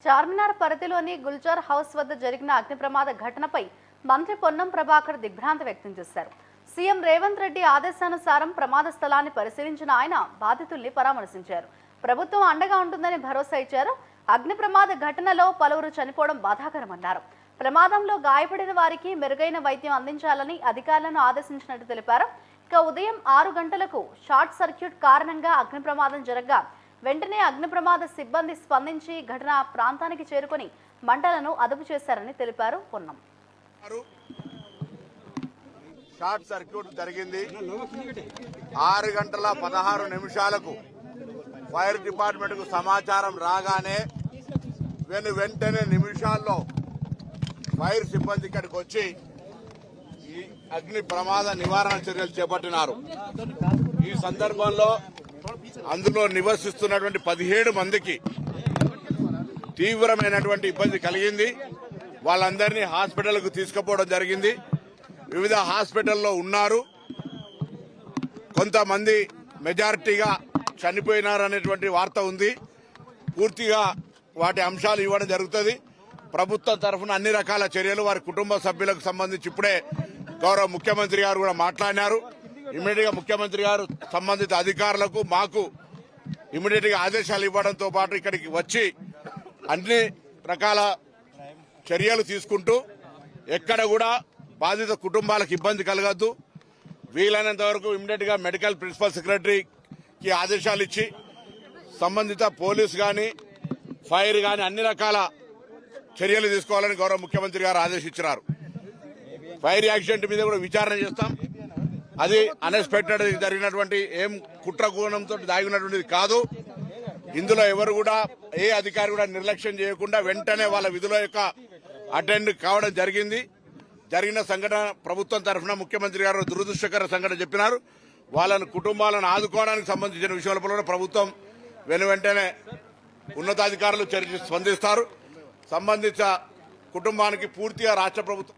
చార్మినార్ పరిధిలోని గుల్జార్ హౌస్ వద్ద జరిగిన అగ్ని ప్రమాద ఘటనపై మంత్రి పొన్నం ప్రభాకర్ దిగ్భ్రాంతి వ్యక్తం చేశారు. సీఎం రేవంత్ రెడ్డి ఆదేశానుసారం ప్రమాద స్థలాన్ని పరిశీలించిన ఆయన బాధితుల్ని పరామర్శించారు. ప్రభుత్వం అండగా ఉంటుందని భరోసా ఇచ్చారు. అగ్ని ప్రమాద ఘటనలో పలువురు చనిపోవడం బాధాకరమన్నారు. ప్రమాదంలో గాయపడిన వారికి మెరుగైన వైద్యం అందించాలని అధికారులను ఆదేశించినట్టు తెలిపారు. ఇక ఉదయం 6 గంటలకు షార్ట్ సర్క్యూట్ కారణంగా అగ్ని ప్రమాదం జరగగా వెంటనే అగ్ని ప్రమాద సిబ్బంది స్పందించి ఘటనా ప్రాంతానికి చేరుకొని మంటలను అదుపు చేశారని తెలిపారు పొన్నం. షార్ట్ సర్క్యూట్ జరిగింది. 6 గంటల 16 నిమిషాలకు ఫైర్ డిపార్ట్మెంట్ కు సమాచారం రాగానే వెంటనే నిమిషాల్లో ఫైర్ సిబ్బంది ఇక్కడికి వచ్చి ఈ అగ్ని ప్రమాద నివారణ చర్యలు చేపట్టినారు. ఈ సందర్భంలో అందులో నివసిస్తున్నటువంటి 17 మందికి తీవ్రమైనటువంటి ఇబ్బంది కలిగింది. వాళ్ళందరినీ హాస్పిటల్కు తీసుకుపోవడం జరిగింది. వివిధ హాస్పిటల్లో ఉన్నారు. కొంతమంది మెజారిటీగా చనిపోయినారనేటువంటి వార్త ఉంది. పూర్తిగా వాటి అంశాలు ఇవ్వడం జరుగుతుంది. ప్రభుత్వం తరఫున అన్ని రకాల చర్యలు వారి కుటుంబ సభ్యులకు సంబంధించి ఇప్పుడే గౌరవ ముఖ్యమంత్రి గారు కూడా మాట్లాడినారు. ఇమీడియట్ గా ముఖ్యమంత్రి గారు సంబంధిత అధికారులకు మాకు ఇమీడియట్ గా ఆదేశాలు ఇవ్వడంతో పాటు ఇక్కడికి వచ్చి అన్ని రకాల చర్యలు తీసుకుంటూ ఎక్కడ కూడా బాధిత కుటుంబాలకు ఇబ్బంది కలగద్దు, వీలైనంత వరకు ఇమీడియట్ గా మెడికల్ ప్రిన్సిపల్ సెక్రటరీకి ఆదేశాలు ఇచ్చి సంబంధిత పోలీసు గాని ఫైర్ గాని అన్ని రకాల చర్యలు తీసుకోవాలని గౌరవ ముఖ్యమంత్రి గారు ఆదేశించారు. ఫైర్ యాక్సిడెంట్ మీద కూడా విచారణ చేస్తాం. అది అన్ఎక్స్పెక్టెడ్ జరిగినటువంటి ఏం కుట్ర కోణంతో దాగినటువంటిది కాదు. ఇందులో ఎవరు కూడా ఏ అధికారి కూడా నిర్లక్ష్యం చేయకుండా వెంటనే వాళ్ళ విధుల యొక్క అటెండ్ కావడం జరిగింది. జరిగిన సంఘటన ప్రభుత్వం తరఫున ముఖ్యమంత్రి గారు దురదృష్టకర సంఘటన చెప్పినారు. వాళ్ళని కుటుంబాలను ఆదుకోవడానికి సంబంధించిన విషయాలపై ప్రభుత్వం వెంటనే ఉన్నతాధికారులు స్పందిస్తారు. సంబంధిత కుటుంబానికి పూర్తిగా రాష్ట్ర ప్రభుత్వం